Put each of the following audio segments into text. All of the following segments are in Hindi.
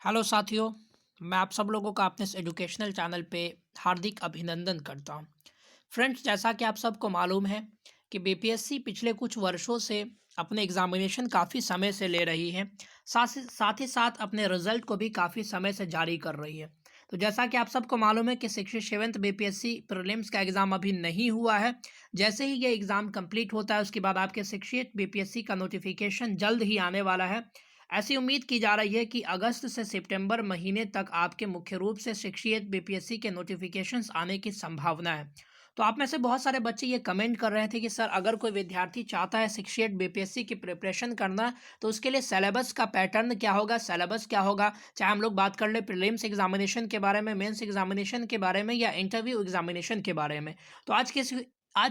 हेलो साथियों, मैं आप सब लोगों का अपने इस एजुकेशनल चैनल पे हार्दिक अभिनंदन करता हूँ। फ्रेंड्स, जैसा कि आप सबको मालूम है कि बीपीएससी पिछले कुछ वर्षों से अपने एग्जामिनेशन काफ़ी समय से ले रही है। साथ ही साथ अपने रिजल्ट को भी काफ़ी समय से जारी कर रही है। तो जैसा कि आप सबको मालूम है कि 67th बीपीएससी प्रीलिम्स का एग्ज़ाम अभी नहीं हुआ है। जैसे ही ये एग्ज़ाम कंप्लीट होता है उसके बाद आपके 68 बीपीएससी का नोटिफिकेशन जल्द ही आने वाला है। ऐसी उम्मीद की जा रही है कि अगस्त से सितंबर महीने तक आपके मुख्य रूप से 68 बीपीएससी के नोटिफिकेशंस आने की संभावना है। तो आप में से बहुत सारे बच्चे ये कमेंट कर रहे थे कि सर, अगर कोई विद्यार्थी चाहता है 68 बीपीएससी की प्रिपरेशन करना, तो उसके लिए सिलेबस का पैटर्न क्या होगा, सिलेबस क्या होगा। चाहे हम लोग बात कर ले प्रीलिम्स एग्जामिनेशन के बारे में, मेंस एग्जामिनेशन के बारे में या इंटरव्यू एग्जामिनेशन के बारे में। तो आज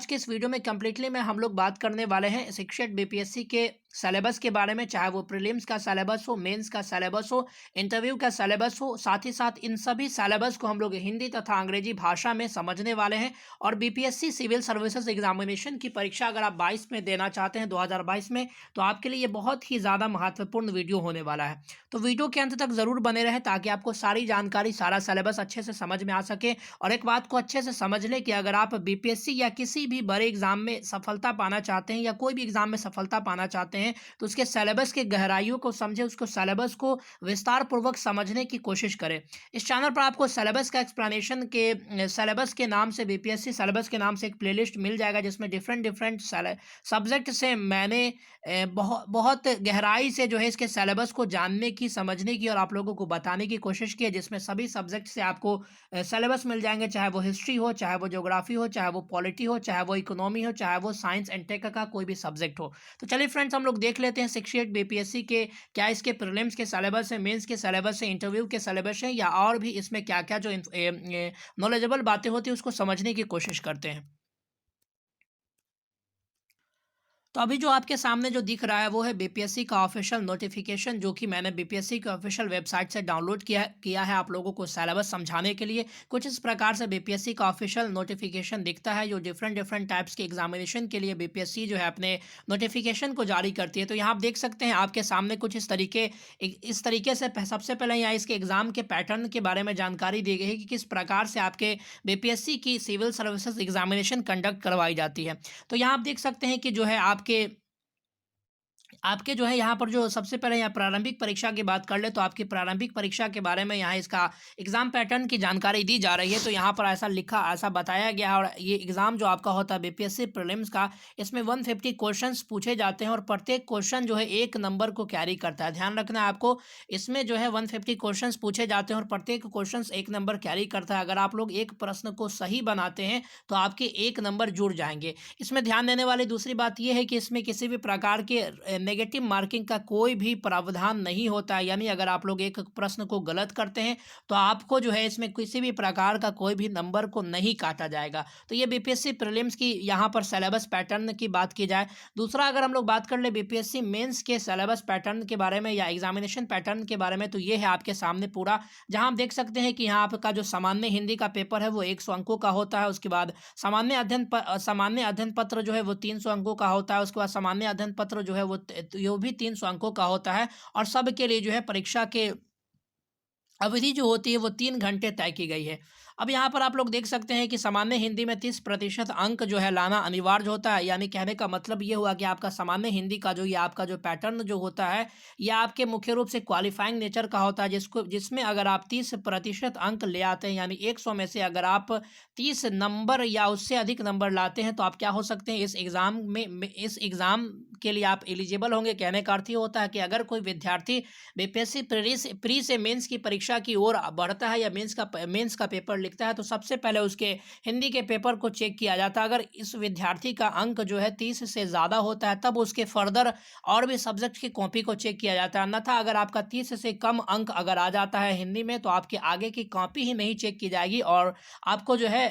के इस वीडियो में कंप्लीटली में हम लोग बात करने वाले हैं 68 बीपीएससी के सिलेबस के बारे में। चाहे वो प्रीलिम्स का सिलेबस हो, मेंस का सिलेबस हो, इंटरव्यू का सिलेबस हो, साथ ही साथ इन सभी सिलेबस को हम लोग हिंदी तथा अंग्रेजी भाषा में समझने वाले हैं। और बीपीएससी सिविल सर्विसेज एग्जामिनेशन की परीक्षा अगर आप 22 में देना चाहते हैं, 2022 में, तो आपके लिए ये बहुत ही ज़्यादा महत्वपूर्ण वीडियो होने वाला है। तो वीडियो के अंत तक ज़रूर बने रहें ताकि आपको सारी जानकारी, सारा सिलेबस अच्छे से समझ में आ सके। और एक बात को अच्छे से समझ लें कि अगर आप बीपीएससी या किसी भी बड़े एग्जाम में सफलता पाना चाहते हैं या कोई भी एग्जाम में सफलता पाना चाहते हैं, तो उसके सिलेबस की गहराइयों को समझें, उसको सिलेबस को विस्तार पूर्वक समझने की कोशिश करें। इस चैनल पर आपको सिलेबस का एक्सप्लेनेशन के सिलेबस के नाम से, बीपीएससी सिलेबस के नाम से एक प्लेलिस्ट मिल जाएगा जिसमें डिफरेंट डिफरेंट सब्जेक्ट से मैंने बहुत बहुत गहराई से जो है इसके सिलेबस को जानने की, समझने की और आप लोगों को बताने की कोशिश की है, जिसमें सभी सब्जेक्ट से आपको सिलेबस मिल जाएंगे। चाहे वो हिस्ट्री हो, चाहे वो ज्योग्राफी हो, चाहे वो पॉलिटी हो, चाहे वो इकोनॉमी हो, चाहे वो साइंस एंड टेक का कोई भी सब्जेक्ट हो। तो चलिए फ्रेंड्स, हम लोग देख लेते हैं 68 बीपीएससी के क्या इसके प्रीलिम्स के सिलेबस है, मेंस के सिलेबस है, इंटरव्यू के सिलेबस है, या और भी इसमें क्या क्या जो नॉलेजेबल बातें होती है उसको समझने की कोशिश करते हैं। तो अभी जो आपके सामने जो दिख रहा है वो है बीपीएससी का ऑफिशियल नोटिफिकेशन, जो कि मैंने बीपीएससी के ऑफिशियल वेबसाइट से डाउनलोड किया है आप लोगों को सिलेबस समझाने के लिए। कुछ इस प्रकार से बीपीएससी का ऑफिशियल नोटिफिकेशन दिखता है, जो डिफरेंट डिफरेंट टाइप्स के एग्जामिनेशन के लिए बीपीएससी जो है अपने नोटिफिकेशन को जारी करती है। तो यहाँ आप देख सकते हैं आपके सामने कुछ इस तरीके से सबसे पहले यहाँ इसके एग्जाम के पैटर्न के बारे में जानकारी दी गई है कि किस प्रकार से आपके बीपीएससी की सिविल सर्विसेज एग्जामिनेशन कंडक्ट करवाई जाती है। तो यहाँ आप देख सकते हैं कि जो है आपके आपके जो है यहाँ पर जो सबसे पहले यहाँ प्रारंभिक परीक्षा की बात कर ले, तो आपकी प्रारंभिक परीक्षा के बारे में यहाँ इसका एग्जाम पैटर्न की जानकारी दी जा रही है। तो यहाँ पर ऐसा बताया गया है। और ये एग्जाम जो आपका होता है बीपीएससी प्रीलिम्स का, इसमें 150 क्वेश्चंस पूछे जाते हैं और प्रत्येक क्वेश्चन जो है एक नंबर को कैरी करता है। ध्यान रखना है आपको, इसमें जो है 150 क्वेश्चंस पूछे जाते हैं और प्रत्येक क्वेश्चन एक नंबर कैरी करता है। अगर आप लोग एक प्रश्न को सही बनाते हैं तो आपके एक नंबर जुड़ जाएंगे। इसमें ध्यान देने वाली दूसरी बात यह है कि इसमें किसी भी प्रकार के नेगेटिव मार्किंग का कोई भी प्रावधान नहीं होता है। यानी अगर आप लोग एक प्रश्न को गलत करते हैं तो आपको जो है इसमें किसी भी प्रकार का कोई भी नंबर को नहीं काटा जाएगा। तो ये बीपीएससी प्रीलिम्स की यहाँ पर सिलेबस पैटर्न की बात की जाए। दूसरा, अगर हम लोग बात कर ले बीपीएससी मेंस के सिलेबस पैटर्न के बारे में या एग्जामिनेशन पैटर्न के बारे में, तो ये है आपके सामने पूरा, जहां आप देख सकते हैं कि यहाँ आपका जो सामान्य हिंदी का पेपर है वो 100 अंकों का होता है। उसके बाद सामान्य अध्ययन पत्र जो है वो 300 अंकों का होता है। उसके बाद सामान्य अध्ययन पत्र जो है वो भी 300 अंकों का होता है। और सबके लिए जो है परीक्षा के अवधि जो होती है वो 3 घंटे तय की गई है। अब यहाँ पर आप लोग देख सकते हैं कि सामान्य हिंदी में 30% अंक जो है लाना अनिवार्य होता है। यानी कहने का मतलब ये हुआ कि आपका सामान्य हिंदी का जो ये आपका जो पैटर्न जो होता है, यह आपके मुख्य रूप से क्वालिफाइंग नेचर का होता है, जिसमें अगर आप 30% अंक ले आते हैं, यानी 100 में से अगर आप 30 नंबर या उससे अधिक नंबर लाते हैं, तो आप क्या हो सकते हैं इस एग्ज़ाम के लिए आप एलिजिबल होंगे। कहने का अर्थ ये होता है कि अगर कोई विद्यार्थी बीपीएससी प्री से मेंस की परीक्षा की ओर बढ़ता है या मेंस का पेपर लिखता है, तो सबसे पहले उसके हिंदी के पेपर को चेक किया जाता है। अगर इस विद्यार्थी का अंक जो है 30 से ज़्यादा होता है, तब उसके फर्दर और भी सब्जेक्ट की कॉपी को चेक किया जाता है। अन्यथा अगर आपका 30 से कम अंक अगर आ जाता है हिंदी में, तो आपके आगे की कॉपी ही नहीं चेक की जाएगी और आपको जो है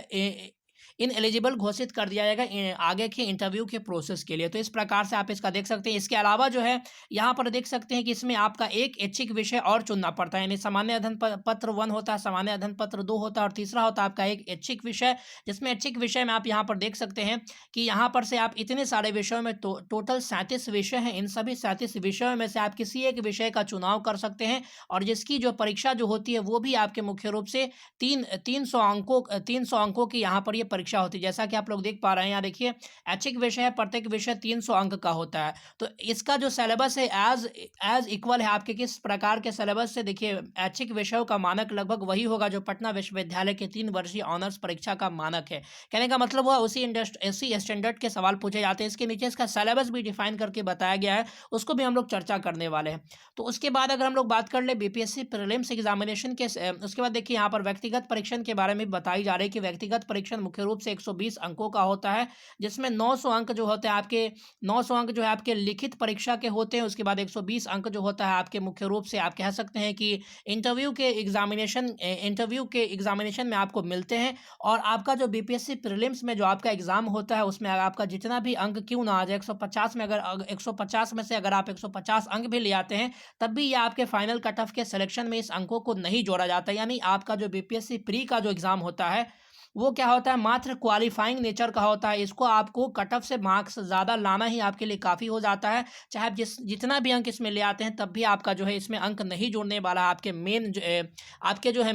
इनएलिजिबल घोषित कर दिया जाएगा आगे के इंटरव्यू के प्रोसेस के लिए। तो इस प्रकार से आप इसका देख सकते हैं। इसके अलावा जो है यहाँ पर देख सकते हैं कि इसमें आपका एक ऐच्छिक विषय और चुनना पड़ता है, यानी सामान्य अध्ययन पत्र 1 होता है, सामान्य अध्ययन पत्र 2 होता है और तीसरा होता है आपका एक ऐच्छिक विषय, जिसमें ऐच्छिक विषय में आप यहाँ पर देख सकते हैं कि यहाँ पर से आप इतने सारे विषयों में टोटल 37 विषय हैं। इन सभी 37 विषयों में से आप किसी एक विषय का चुनाव कर सकते हैं और जिसकी जो परीक्षा जो होती है वो भी आपके मुख्य रूप से 300 अंकों की यहाँ पर ये परीक्षा होती है। जैसा कि आप लोग देख पा रहे हैं, यहाँ देखिए ऐच्छिक विषय है, प्रत्येक विषय 300 अंक का होता है। तो इसका जो सिलेबस है एज इक्वल है आपके किस प्रकार के सिलेबस से, देखिए ऐच्छिक विषयों का मानक लगभग वही होगा जो पटना विश्वविद्यालय के 3 वर्षीय ऑनर्स परीक्षा का मानक है। कहने का मतलब हुआ उसी स्टैंडर्ड के सवाल पूछे जाते हैं। इसके नीचे इसका सिलेबस भी डिफाइन करके बताया गया है, उसको भी हम लोग चर्चा करने वाले हैं। तो उसके बाद अगर हम लोग बात कर ले बीपीएससी प्रीलिम्स एग्जामिनेशन के, उसके बाद देखिए यहाँ पर व्यक्तिगत परीक्षण के बारे में बताई जा रही है कि व्यक्तिगत परीक्षण मुख्य रूप से 120 अंकों का होता है, जिसमें 900 अंक जो होते हैं आपके 900 अंक जो है आपके लिखित परीक्षा के होते हैं। उसके बाद 120 अंक जो होता है आपके मुख्य रूप से आप कह सकते हैं कि इंटरव्यू के एग्जामिनेशन में आपको मिलते हैं। और आपका जो बीपीएससी प्रीलिम्स में जो आपका एग्जाम होता है उसमें आपका जितना भी अंक क्यों ना आ जाए, 150 में अगर 150 में से अगर आप 150 अंक भी ले आते हैं तब भी ये आपके फाइनल कट ऑफ के सिलेक्शन में इस अंकों को नहीं जोड़ा जाता। यानी आपका जो बीपीएससी प्री का जो एग्जाम होता है वो क्या होता है, मात्र क्वालिफाइंग नेचर का होता है। इसको आपको कट ऑफ से मार्क्स ज़्यादा लाना ही आपके लिए काफ़ी हो जाता है। चाहे आप जितना भी अंक इसमें ले आते हैं तब भी आपका जो है इसमें अंक नहीं जोड़ने वाला। आपके आपके जो है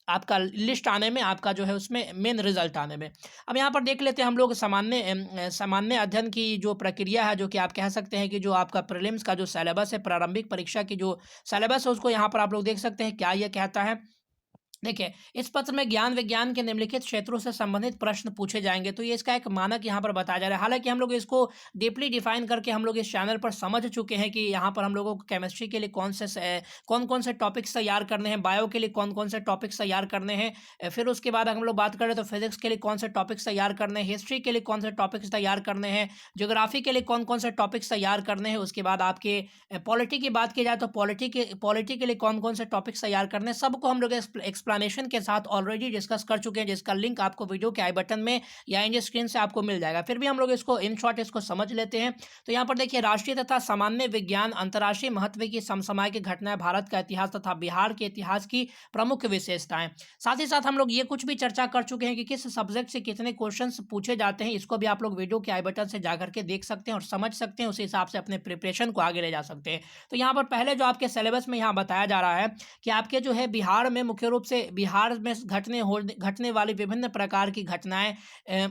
आपका लिस्ट आने में, आपका जो है उसमें मेन रिजल्ट आने में। अब यहाँ पर देख लेते हैं हम लोग सामान्य अध्ययन की जो प्रक्रिया है, जो कि आप कह सकते हैं कि जो आपका प्रीलिम्स का जो सिलेबस है, प्रारंभिक परीक्षा की जो सिलेबस है उसको यहाँ पर आप लोग देख सकते हैं क्या ये कहता है। देखिए इस पत्र में ज्ञान विज्ञान के निम्नलिखित क्षेत्रों से संबंधित प्रश्न पूछे जाएंगे। तो ये इसका एक मानक यहाँ पर बताया जा रहा है। हालांकि हम लोग इसको डीपली डिफाइन करके हम लोग इस चैनल पर समझ चुके हैं कि यहाँ पर हम लोगों को केमिस्ट्री के लिए कौन कौन से टॉपिक्स तैयार करने हैं, बायो के लिए कौन कौन से टॉपिक्स तैयार करने हैं, फिर उसके बाद हम लोग बात करें तो फिजिक्स के लिए कौन से टॉपिक्स तैयार करने हैं, हिस्ट्री के लिए कौन से टॉपिक्स तैयार करने हैं, ज्योग्राफी के लिए कौन कौन से टॉपिक्स तैयार करने हैं, उसके बाद आपके पॉलिटी की बात की जाए तो पॉलिटी के लिए कौन कौन से टॉपिक्स तैयार करने हैं, सबको हम लोग एक्सप्लेनेशन के साथ ऑलरेडी डिस्कस कर चुके हैं, जिसका लिंक आपको वीडियो के आई बटन में या इन स्क्रीन से आपको मिल जाएगा। फिर भी हम लोग इसको इन शॉर्ट इसको समझ लेते हैं। तो यहाँ पर देखिए राष्ट्रीय तथा सामान्य विज्ञान, अंतर्राष्ट्रीय महत्व की समसामयिक घटनाएं, भारत का इतिहास तथा बिहार के इतिहास की प्रमुख विशेषताएं। साथ ही साथ हम लोग ये कुछ भी चर्चा कर चुके हैं कि किस सब्जेक्ट से कितने क्वेश्चन पूछे जाते हैं। इसको भी आप लोग वीडियो के आई बटन से जाकर के देख सकते हैं और समझ सकते हैं, उस हिसाब से अपने प्रिपरेशन को आगे ले जा सकते हैं। तो यहाँ पर पहले जो आपके सिलेबस में यहाँ बताया जा रहा है कि आपके जो है बिहार में मुख्य रूप से बिहार में घटने वाली विभिन्न प्रकार की घटनाएं,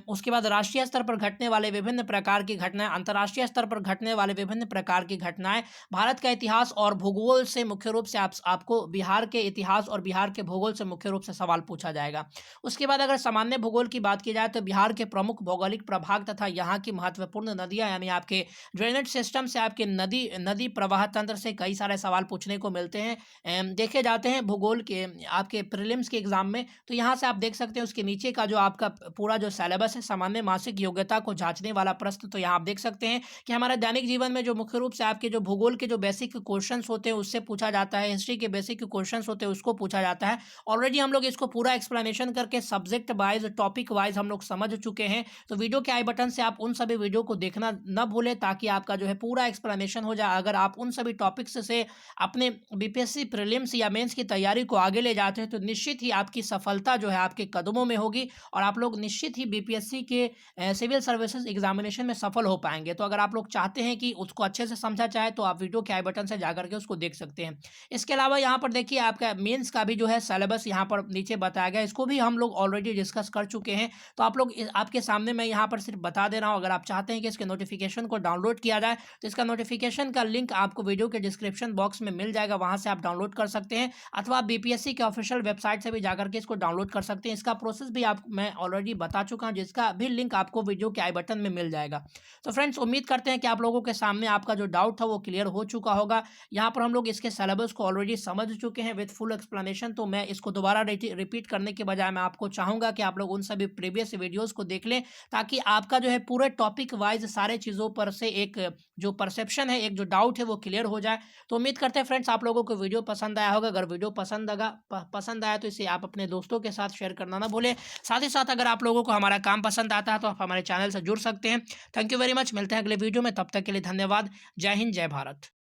उसके बाद राष्ट्रीय स्तर पर घटने वाले विभिन्न प्रकार की घटनाएं, अंतर्राष्ट्रीय स्तर पर घटने वाले विभिन्न प्रकार की घटनाएं, भारत का इतिहास और भूगोल से मुख्य रूप से आपको बिहार के इतिहास और बिहार के भूगोल से मुख्य रूप से सवाल पूछा जाएगा। उसके बाद अगर सामान्य भूगोल की बात की जाए तो बिहार के प्रमुख भौगोलिक प्रभाग तथा यहाँ की महत्वपूर्ण नदियां, यानी आपके ड्रेनेज सिस्टम से, आपके नदी प्रवाह तंत्र से कई सारे सवाल पूछने को मिलते हैं, देखे जाते हैं भूगोल के आपके प्रीलिम्स के एग्जाम में। तो यहाँ से आप देख सकते हैं उसके नीचे का जो आपका पूरा जो सिलेबस है, सामान्य मासिक योग्यता को जांचने वाला प्रश्न। तो यहाँ आप देख सकते हैं कि हमारे दैनिक जीवन में जो मुख्य रूप से आपके जो भूगोल के जो बेसिक क्वेश्चंस होते हैं उससे पूछा जाता है, हिस्ट्री के बेसिक क्वेश्चंस होते हैं उसको पूछा जाता है। ऑलरेडी हम लोग इसको पूरा एक्सप्लेनेशन करके सब्जेक्ट वाइज, टॉपिक वाइज हम लोग समझ चुके हैं। तो वीडियो के आई बटन से आप उन सभी वीडियो को देखना न भूलें ताकि आपका जो है पूरा एक्सप्लेनेशन हो जाए। अगर आप उन सभी टॉपिक्स से अपने बीपीएससी प्रीलिम्स या मेंस की तैयारी को आगे ले जाते हैं तो निश्चित ही आपकी सफलता जो है आपके कदमों में होगी और आप लोग निश्चित ही बीपीएससी के सिविल सर्विसेज एग्जामिनेशन में सफल हो पाएंगे। तो अगर आप लोग चाहते हैं कि उसको अच्छे से समझा जाए तो आप वीडियो के आई बटन से जाकर के उसको देख सकते हैं। इसके अलावा यहाँ पर देखिए आपका मेंस का भी जो है सिलेबस यहाँ पर नीचे बताया गया, इसको भी हम लोग ऑलरेडी डिस्कस कर चुके हैं। तो आप लोग आपके सामने मैं यहाँ पर सिर्फ बता दे रहा हूँ। अगर आप चाहते हैं कि इसके नोटिफिकेशन को डाउनलोड किया जाए तो इसका नोटिफिकेशन का लिंक आपको वीडियो के डिस्क्रिप्शन बॉक्स में मिल जाएगा, वहाँ से आप डाउनलोड कर सकते हैं, अथवा आप बीपीएससी के ऑफिशियल वेबसाइट से भी जाकर के इसको डाउनलोड कर सकते हैं। इसका प्रोसेस भी आप मैं ऑलरेडी बता चुका हूं, जिसका भी लिंक आपको वीडियो के आई बटन में मिल जाएगा। तो फ्रेंड्स उम्मीद करते हैं कि आप लोगों के सामने आपका जो डाउट था वो क्लियर हो चुका होगा। यहाँ पर हम लोग इसके सिलेबस को ऑलरेडी समझ चुके हैं विद फुल एक्सप्लेनेशन। तो मैं इसको दोबारा रिपीट करने के बजाय मैं आपको चाहूँगा कि आप लोग उन सभी प्रीवियस वीडियोज़ को देख लें ताकि आपका जो है पूरे टॉपिक वाइज सारे चीज़ों पर से एक जो परसेप्शन है, एक जो डाउट है वो क्लियर हो जाए। तो उम्मीद करते हैं फ्रेंड्स आप लोगों को वीडियो पसंद आया होगा। अगर वीडियो पसंद पसंद आया तो इसे आप अपने दोस्तों के साथ शेयर करना ना भूलें। साथ ही साथ अगर आप लोगों को हमारा काम पसंद आता है तो आप हमारे चैनल से जुड़ सकते हैं। Thank you very much. मिलते हैं अगले वीडियो में, तब तक के लिए धन्यवाद। जय हिंद, जय भारत।